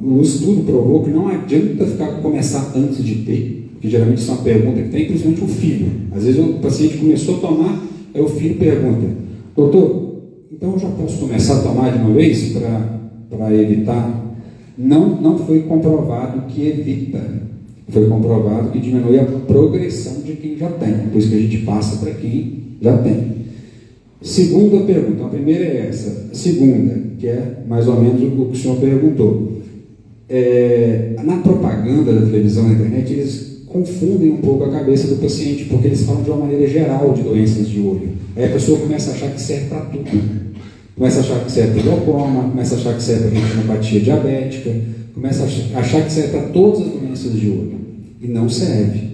O estudo provou que não adianta começar antes de ter, que geralmente isso é uma pergunta que tem, principalmente o filho. Às vezes o paciente começou a tomar, aí o filho pergunta, doutor, então eu já posso começar a tomar de uma vez para evitar? Não foi comprovado que evita, foi comprovado que diminui a progressão de quem já tem, por isso que a gente passa para quem já tem. Segunda pergunta, então a primeira é essa. A segunda, que é mais ou menos o que o senhor perguntou. Na propaganda da televisão e da internet, eles confundem um pouco a cabeça do paciente, porque eles falam de uma maneira geral de doenças de olho. Aí a pessoa começa a achar que serve para tudo. Começa a achar que serve para glaucoma, começa a achar que serve para retinopatia diabética, começa a achar que serve para todas as doenças de olho. E não serve.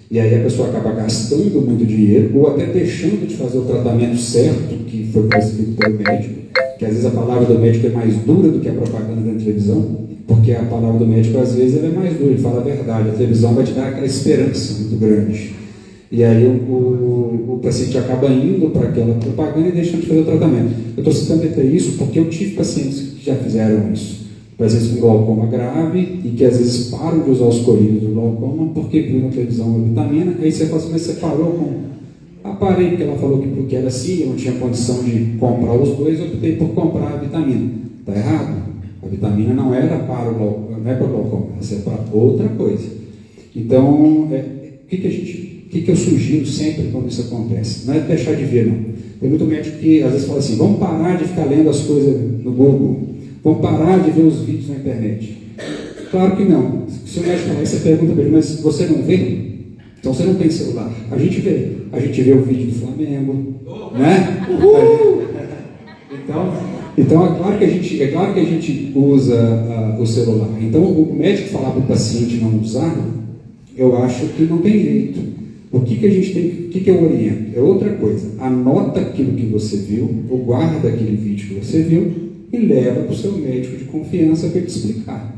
E aí a pessoa acaba gastando muito dinheiro, ou até deixando de fazer o tratamento certo que foi prescrito pelo médico, que às vezes a palavra do médico é mais dura do que a propaganda da televisão, porque a palavra do médico às vezes ela é mais dura, ele fala a verdade, a televisão vai te dar aquela esperança muito grande. E aí o paciente acaba indo para aquela propaganda e deixando de fazer o tratamento. Eu estou citando até isso porque eu tive pacientes que já fizeram isso. Pacientes com glaucoma grave e que às vezes param de usar os colírios do glaucoma porque viu na televisão uma vitamina. Aí você fala assim, mas você parou com... parei porque ela falou que porque era assim, eu não tinha condição de comprar os dois, eu optei por comprar a vitamina. Está errado. A vitamina não era para o glaucoma, não é para o glaucoma, essa é para outra coisa. Então, o que eu sugiro sempre quando isso acontece? Não é deixar de ver, não. Tem muito médico que às vezes fala assim, vamos parar de ficar lendo as coisas no Google, vamos parar de ver os vídeos na internet. Claro que não. Se o médico falar isso, você pergunta para ele, mas você não vê? Então você não tem celular. A gente vê o vídeo do Flamengo, né? Então é claro que a gente usa o celular. Então o médico falar para o paciente não usar, eu acho que não tem jeito. O que a gente tem, o que eu oriento? É outra coisa. Anota aquilo que você viu, ou guarda aquele vídeo que você viu e leva para o seu médico de confiança para ele explicar.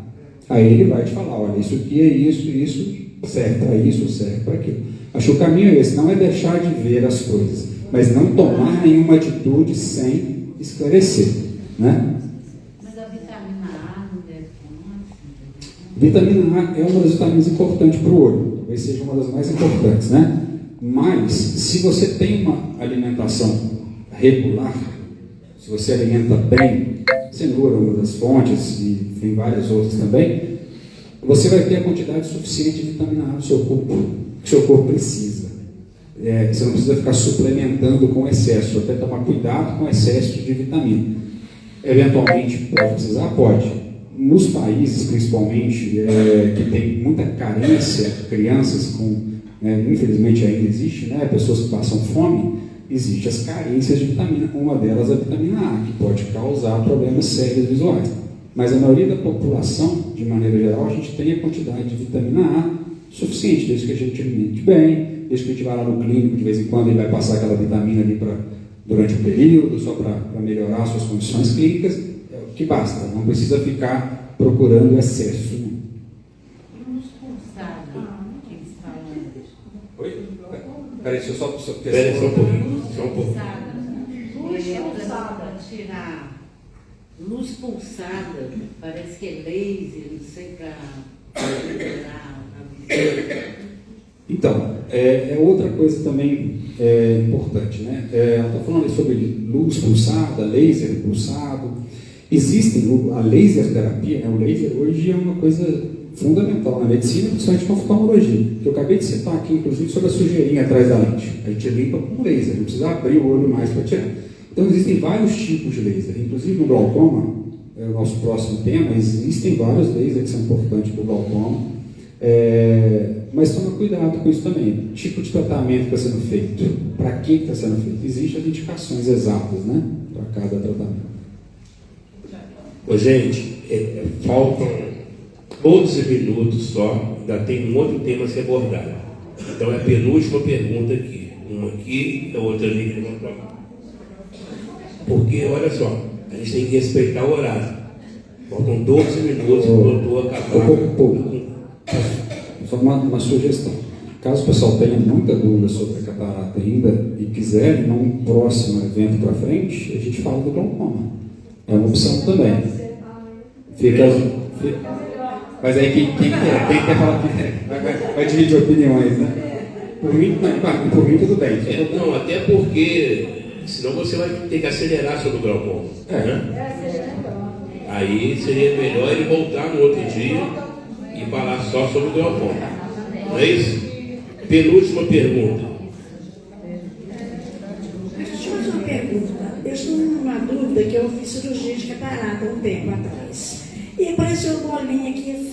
Aí ele vai te falar, olha, isso aqui é isso serve para isso, serve para aquilo. Acho que o caminho é esse, não é deixar de ver as coisas, mas não tomar nenhuma atitude sem esclarecer, né? Mas a vitamina A não deve tomar? Vitamina A é uma das vitaminas importantes para o olho, talvez seja uma das mais importantes, né? Mas, se você tem uma alimentação regular, se você alimenta bem, cenoura é uma das fontes, e tem várias outras também, você vai ter a quantidade suficiente de vitamina A no seu corpo, que o seu corpo precisa. Você não precisa ficar suplementando com excesso, até tomar cuidado com excesso de vitamina. Eventualmente pode precisar? Pode. Nos países, principalmente, que tem muita carência, crianças com, infelizmente ainda existe, né, pessoas que passam fome, existem as carências de vitamina, uma delas é a vitamina A, que pode causar problemas sérios visuais. Mas a maioria da população, de maneira geral, a gente tem a quantidade de vitamina A suficiente, desde que a gente alimente bem, desde que a gente vá lá no clínico, de vez em quando ele vai passar aquela vitamina ali durante o período, só para melhorar suas condições clínicas, que basta, não precisa ficar procurando excesso. Né? Luz pulsada, que eles falam. Oi? Peraí, deixa eu só um pouquinho. Luz pulsada para tirar. Luz pulsada, parece que é laser, não sei, para melhorar a visão. Então, é outra coisa também importante, né? Ela está falando sobre luz pulsada, laser pulsado. Existem, a laser terapia, o laser hoje é uma coisa fundamental na medicina, principalmente com a oftalmologia. Que eu acabei de citar aqui, inclusive, sobre a sujeirinha atrás da lente. A gente limpa com laser, não precisa abrir o olho mais para tirar. Então, existem vários tipos de laser, inclusive no glaucoma, é o nosso próximo tema, existem vários lasers que são importantes para o glaucoma, mas toma cuidado com isso também. Tipo de tratamento que está sendo feito, para que está sendo feito? Existem as indicações exatas, né, para cada tratamento. Ô, gente, faltam 12 minutos só, ainda tem um outro tema a ser abordado. Então, é a penúltima pergunta aqui. Uma aqui, a outra ali que levantou. Porque, olha só, a gente tem que respeitar o horário. Faltam 12 minutos para o doutor acabar. Só uma sugestão. Caso o pessoal tenha muita dúvida sobre a catarata ainda e quiser, num próximo evento para frente, a gente fala do glaucoma. É uma opção também. Mas aí quem quer falar que vai dividir opiniões, né? Por mim tudo bem. Não, até porque senão você vai ter que acelerar sobre o glaucoma. Né? Aí seria melhor ele voltar no outro dia e falar só sobre o glaucoma. Não é isso? Penúltima pergunta. Deixa eu fazer uma pergunta. Eu estou numa dúvida que eu fiz cirurgia de catarata um tempo atrás. E apareceu uma bolinha aqui,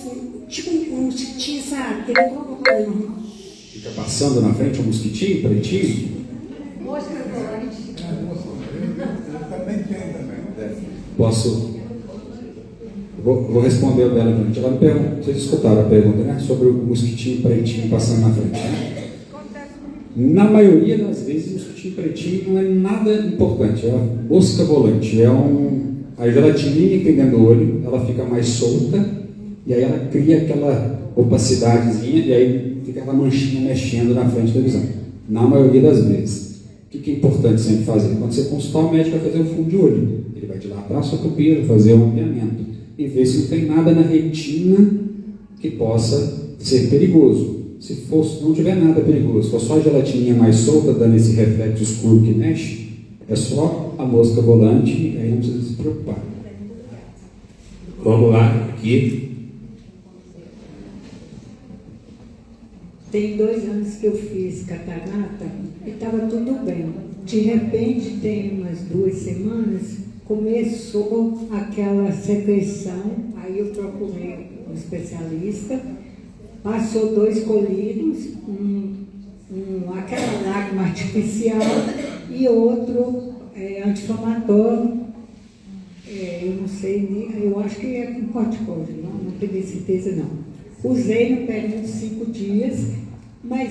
tipo um mosquitinho, sabe? Que não coloca. Fica passando na frente um mosquitinho, pretinho? Mosca volante. Também tem também. Posso? Vou responder o dela durante. Ela me perguntou, vocês escutaram a pergunta, né? Sobre o mosquitinho pretinho passando na frente. Né? Na maioria das vezes, o mosquitinho pretinho não é nada importante. É uma mosca volante. A gelatininha que tem dentro do olho, ela fica mais solta e aí ela cria aquela opacidadezinha e aí fica aquela manchinha mexendo na frente da visão. Na maioria das vezes. O que é importante sempre fazer? Quando você consultar o médico, vai fazer o fundo de olho. Ele vai dilatar a sua pupila, fazer o mapeamento e ver se não tem nada na retina que possa ser perigoso. Se não tiver nada perigoso, for só a gelatininha mais solta, dando esse reflexo escuro que mexe, é só a mosca volante e aí não precisa se preocupar. Vamos lá, aqui. Tem 2 anos que eu fiz catarata e estava tudo bem. De repente, tem umas 2 semanas, começou aquela secreção, aí eu procurei um especialista, passou 2 colírios, aquela lágrima artificial e outro anti-inflamatório, eu não sei, eu acho que é com corticóide, não tenho certeza não. Usei no período de 5 dias, mas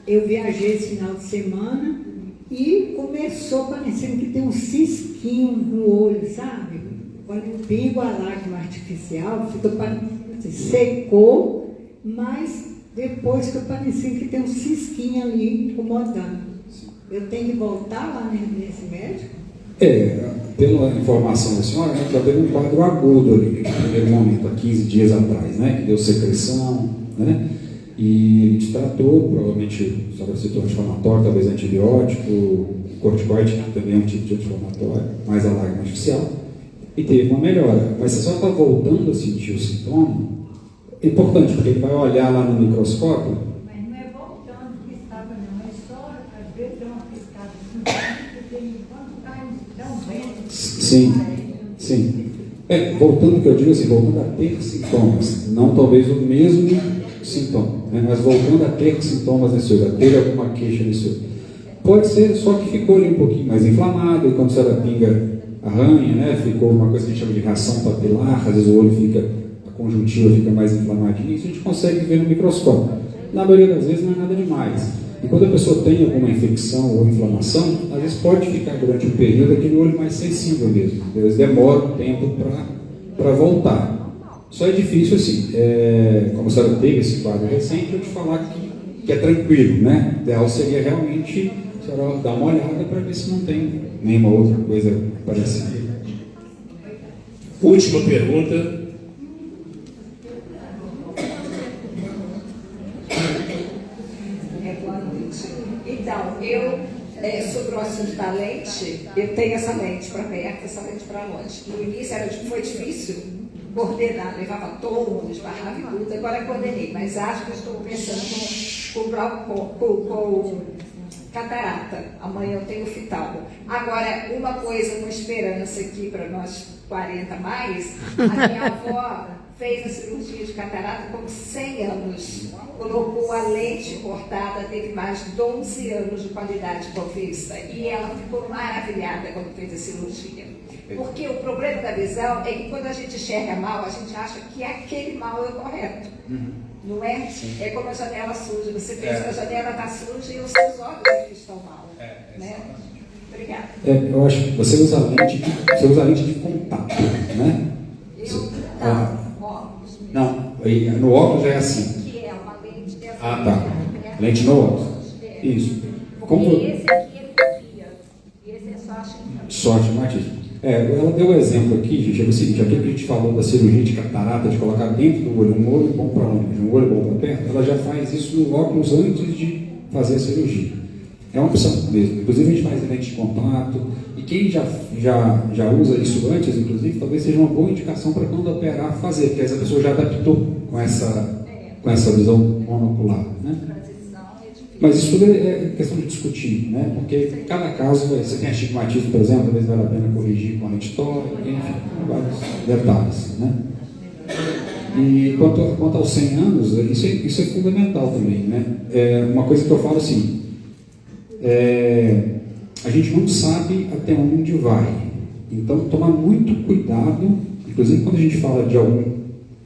eu viajei esse final de semana e começou parecendo que tem um cisquinho no olho, sabe? Quando eu pingo a lágrima artificial, fica secou, mas depois fica parecendo que tem um cisquinho ali incomodando. Eu tenho que voltar lá nesse médico? Pela informação da senhora, a gente já teve um quadro agudo ali, no primeiro momento, há 15 dias atrás, né? Que deu secreção, né? E a gente tratou, provavelmente, sobre a situação anti-inflamatória, talvez antibiótico, corticoide, que também é um tipo de anti-inflamatório, mais a lágrima artificial, e teve uma melhora. Mas se a senhora está voltando a sentir o sintoma, é importante, porque ele vai olhar lá no microscópio. Mas não é voltando que estava, não, é só, às vezes, dá uma piscada, porque quando dá um vento. Sim. Voltando, que eu digo assim, voltando a ter sintomas, não talvez o mesmo sintoma, né? Mas voltando a ter sintomas nesse olho, a ter alguma queixa nesse olho. Pode ser só que ficou ali um pouquinho mais inflamado, e quando a senhora pinga arranha, né? Ficou uma coisa que a gente chama de reação papilar, às vezes o olho fica, a conjuntiva fica mais inflamadinha, isso a gente consegue ver no microscópio. Na maioria das vezes não é nada demais. E quando a pessoa tem alguma infecção ou inflamação, às vezes pode ficar durante um período aquele olho mais sensível mesmo. Às vezes demora um tempo para voltar. Só é difícil assim, como a senhora teve esse quadro recente, eu te falar que é tranquilo, né? O ideal seria realmente a senhora dar uma olhada para ver se não tem nenhuma outra coisa parecida. Última pergunta. Boa noite. Então, sobre o assunto da lente, eu tenho essa lente para perto, essa lente para longe. No início foi difícil coordenar, levava tombo, esbarrava e tudo, agora coordenei, mas acho que estou pensando com catarata. Amanhã eu tenho oftalmo. Agora, uma coisa com esperança aqui para nós 40 mais, a minha avó fez a cirurgia de catarata com 100 anos, colocou a lente cortada, teve mais de 11 anos de qualidade com vista e ela ficou maravilhada quando fez a cirurgia. Porque o problema da visão é que quando a gente enxerga mal, a gente acha que aquele mal é o correto. Não é? Sim. É como a janela suja. Você pensa que a janela está suja e os seus olhos é que estão mal. Né? Obrigada. Eu acho que você usa lente de contato, né? Óculos. Não, no óculos é assim. Que é uma lente dessa. Tá. Lente no óculos. Isso. Como... Esse aqui é copia. Esse é só astigmatismo. Só astigmatismo. Ela deu um exemplo aqui, gente, é o seguinte, aquilo que a gente falou da cirurgia de catarata, de colocar dentro do olho um olho bom para longe, um olho bom para perto, ela já faz isso no óculos antes de fazer a cirurgia. É uma opção mesmo. Inclusive a gente faz lente de contato, e quem já usa isso antes, inclusive, talvez seja uma boa indicação para quando operar fazer, porque essa pessoa já adaptou com essa visão monocular, né? Mas isso tudo é questão de discutir, né? Porque cada caso, você tem astigmatismo, por exemplo, talvez vale a pena corrigir com a lentitória, enfim, vários detalhes, né? E quanto aos 100 anos, isso é fundamental também, né? Uma coisa que eu falo assim, a gente não sabe até onde vai, então tomar muito cuidado, inclusive quando a gente fala de algum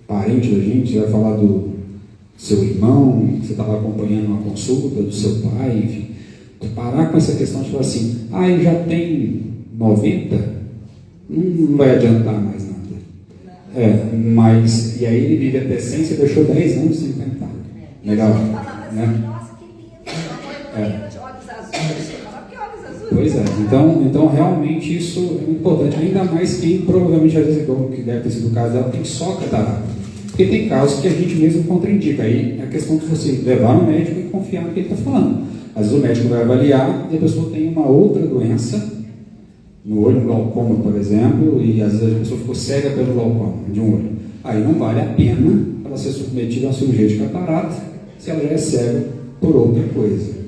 parente da gente, você vai falar do seu irmão, que você estava acompanhando uma consulta, do seu pai, enfim, parar com essa questão de falar assim, ele já tem 90, não vai adiantar mais nada. Mas, e aí ele vive até 100, você deixou 10 anos sem tentar. Legal, né? Pois é, então realmente isso é importante, ainda mais quem provavelmente, às vezes, que deve ter sido o caso dela, tem só catarata. Porque tem casos que a gente mesmo contraindica, aí é a questão de você levar no médico e confiar no que ele está falando. Às vezes o médico vai avaliar e a pessoa tem uma outra doença, no olho, um glaucoma, por exemplo, e às vezes a pessoa ficou cega pelo glaucoma de um olho. Aí não vale a pena ela ser submetida a uma cirurgia de catarata se ela já é cega por outra coisa.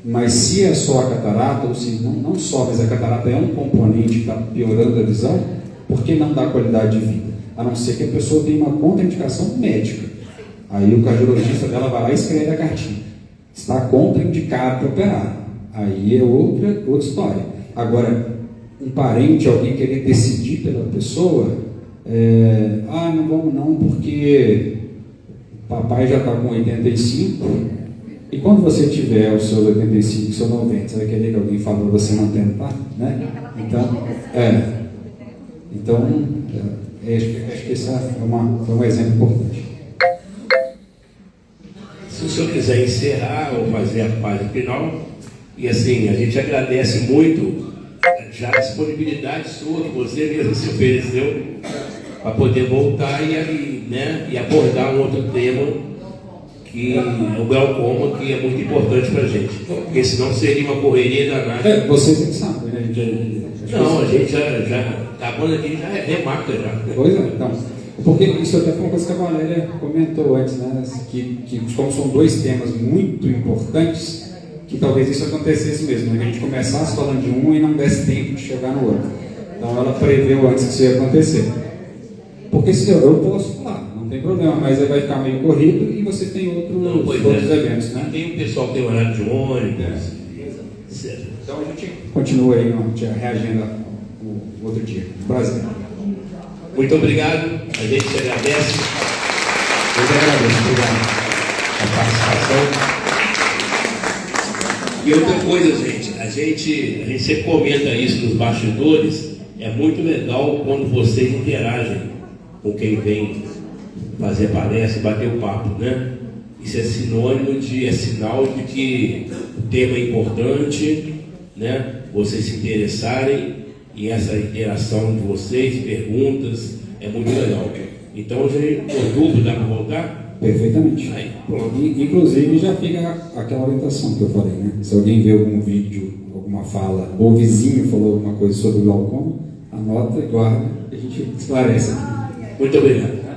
Mas se é só a catarata, ou se não só, mas a catarata é um componente que está piorando a visão, por que não dar qualidade de vida? A não ser que a pessoa tenha uma contraindicação médica. Aí o cardiologista dela vai lá e escreve a cartinha. Está contraindicado para operar. Aí é outra história. Agora, um parente, alguém querer decidir pela pessoa, não vamos não, porque papai já está com 85, e quando você tiver os seus 85, seus 90, você vai querer que alguém fale para você não tentar, né? Então, acho que esse é um exemplo importante. Se o senhor quiser encerrar ou fazer a página final, e assim, a gente agradece muito já a disponibilidade sua, que você mesmo se ofereceu para poder voltar e abordar um outro tema, que é o glaucoma, que é muito importante para a gente, porque senão seria uma correria danada. Vocês que sabem, né? A gente já acabando aqui, já remarca já. Pois é, então. Porque isso até foi uma coisa que a Valéria comentou antes, né? Que como são dois temas muito importantes, que talvez isso acontecesse mesmo, né? Que a gente começasse falando de um e não desse tempo de chegar no outro. Então ela preveu antes que isso ia acontecer. Porque se eu posso falar, não tem problema, mas aí vai ficar meio corrido e você tem outros eventos, né? Tem o pessoal que tem horário de ônibus. Então a gente continua aí, a gente reagenda o outro dia. Prazer. Muito obrigado, a gente te agradece. Eu que agradeço, obrigado. A participação. E outra coisa, gente, a gente sempre comenta isso nos bastidores, é muito legal quando vocês interagem com quem vem fazer palestra e bater o papo, né? Isso é sinal de que o tema é importante, né? Vocês se interessarem, e essa interação de vocês, perguntas, é muito legal. Então, outubro dá para voltar? Perfeitamente. Aí, inclusive, já fica aquela orientação que eu falei, né? Se alguém vê algum vídeo, alguma fala, ou o vizinho falou alguma coisa sobre o glaucoma, anota, guarda, e a gente esclarece aqui. Muito obrigado.